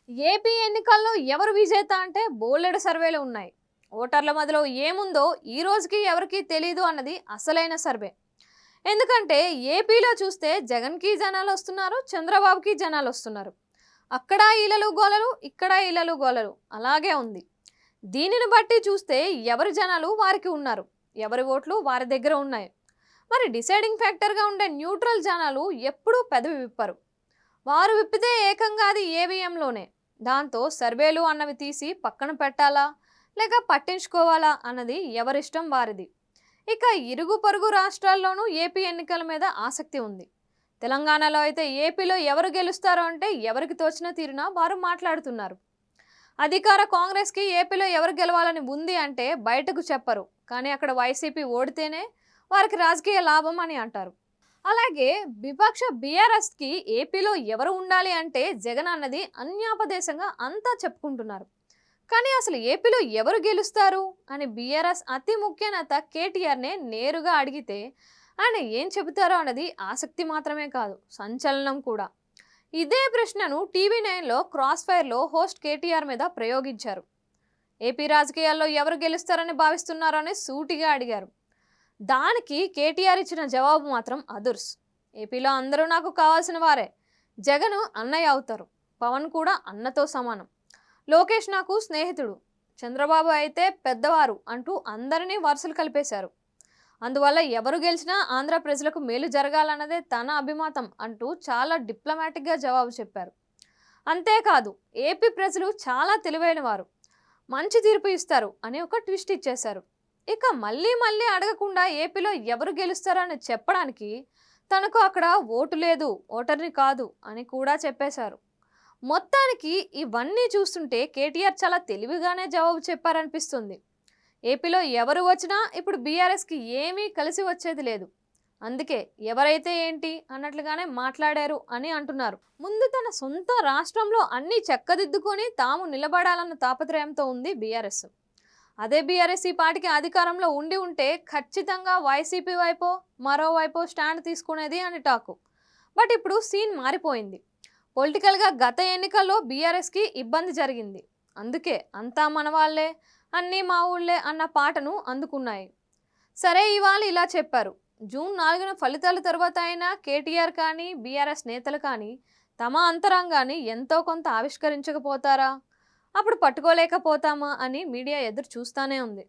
AP ఎన్నికల్లో ఎవరు విజేత అంటే బోలెడు సర్వేలు ఉన్నాయి. ఓటర్ల మధ్యలో ఏముందో ఈ రోజుకి ఎవరికీ తెలీదు అన్నది అసలైన సర్వే. ఎందుకంటే ఏపీలో చూస్తే జగన్కి జనాలు వస్తున్నారు, చంద్రబాబుకి జనాలు వస్తున్నారు. అక్కడ ఇలలు గోలలు, ఇక్కడ ఇలలు గోలలు అలాగే ఉంది. దీనిని బట్టి చూస్తే ఎవరి జనాలు వారికి ఉన్నారు, ఎవరి ఓట్లు వారి దగ్గర ఉన్నాయి. మరి డిసైడింగ్ ఫ్యాక్టర్గా ఉండే న్యూట్రల్ జనాలు ఎప్పుడూ పెదవి విప్పరు. వారు విప్పితే ఏకంగా అది ఏవిఎంలోనే. దాంతో సర్వేలు అన్నవి తీసి పక్కన పెట్టాలా లేక పట్టించుకోవాలా అన్నది ఎవరిష్టం వారిది. ఇక ఇరుగు పొరుగు రాష్ట్రాల్లోనూ ఏపీ ఎన్నికల మీద ఆసక్తి ఉంది. తెలంగాణలో అయితే ఏపీలో ఎవరు గెలుస్తారో అంటే ఎవరికి తోచిన తీరున వారు మాట్లాడుతున్నారు. అధికార కాంగ్రెస్కి ఏపీలో ఎవరు గెలవాలని ఉంది అంటే బయటకు చెప్పరు, కానీ అక్కడ వైసీపీ ఓడితేనే వారికి రాజకీయ లాభం అని అంటారు. అలాగే విపక్ష బీఆర్ఎస్కి ఏపీలో ఎవరు ఉండాలి అంటే జగన్ అన్నది అన్యాపదేశంగా అంతా చెప్పుకుంటున్నారు. కానీ అసలు ఏపీలో ఎవరు గెలుస్తారు అని బీఆర్ఎస్ అతి ముఖ్య నేత కేటీఆర్నే నేరుగా అడిగితే ఆయన ఏం చెబుతారో అన్నది ఆసక్తి మాత్రమే కాదు, సంచలనం కూడా. ఇదే ప్రశ్నను టీవీ9లో క్రాస్ ఫైర్లో హోస్ట్ కేటీఆర్ మీద ప్రయోగించారు. ఏపీ రాజకీయాల్లో ఎవరు గెలుస్తారని భావిస్తున్నారో అని సూటిగా అడిగారు. దానికి కేటీఆర్ ఇచ్చిన జవాబు మాత్రం అదుర్స్. ఏపీలో అందరూ నాకు కావాల్సిన వారే. జగన్ అన్నయ్య అవుతారు, పవన్ కూడా అన్నతో సమానం, లోకేష్ నాకు స్నేహితుడు, చంద్రబాబు అయితే పెద్దవారు అంటూ అందరినీ వరుసలు కలిపేశారు. అందువల్ల ఎవరు గెలిచినా ఆంధ్ర ప్రజలకు మేలు జరగాలన్నదే తన అభిమతం అంటూ చాలా డిప్లొమాటిక్గా జవాబు చెప్పారు. అంతేకాదు ఏపీ ప్రజలు చాలా తెలివైన వారు, మంచి తీర్పు ఇస్తారు అని ఒక ట్విస్ట్ ఇచ్చేశారు. ఇక మళ్ళీ మళ్ళీ అడగకుండా ఏపీలో ఎవరు గెలుస్తారని చెప్పడానికి తనకు అక్కడ ఓటు లేదు, ఓటర్ని కాదు అని కూడా చెప్పేశారు. మొత్తానికి ఇవన్నీ చూస్తుంటే కేటీఆర్ చాలా తెలివిగానే జవాబు చెప్పారనిపిస్తుంది. ఏపీలో ఎవరు వచ్చినా ఇప్పుడు బీఆర్ఎస్కి ఏమీ కలిసి వచ్చేది లేదు, అందుకే ఎవరైతే ఏంటి అన్నట్లుగానే మాట్లాడారు అని అంటున్నారు. ముందు తన సొంత రాష్ట్రంలో అన్నీ చక్కదిద్దుకొని తాము నిలబడాలన్న తాపత్రయంతో ఉంది బీఆర్ఎస్. అదే బీఆర్ఎస్ ఈ పార్టీకి అధికారంలో ఉండి ఉంటే ఖచ్చితంగా వైసీపీ వైపో మరోవైపో స్టాండ్ తీసుకునేది అని టాకు. బట్ ఇప్పుడు సీన్ మారిపోయింది. పొలిటికల్గా గత ఎన్నికల్లో బీఆర్ఎస్కి ఇబ్బంది జరిగింది, అందుకే అంతా మన వాళ్ళే, అన్నీ మా ఊళ్ళే అన్న పాటను అందుకున్నాయి. సరే ఇవాళ ఇలా చెప్పారు, జూన్ 4న ఫలితాల తర్వాత అయినా కేటీఆర్ కానీ బీఆర్ఎస్ నేతలు కానీ తమ అంతరంగాన్ని ఎంతో కొంత ఆవిష్కరించకపోతారా? అప్పుడు పట్టుకోలేకపోతామా అని మీడియా ఎదురు చూస్తూనే ఉంది.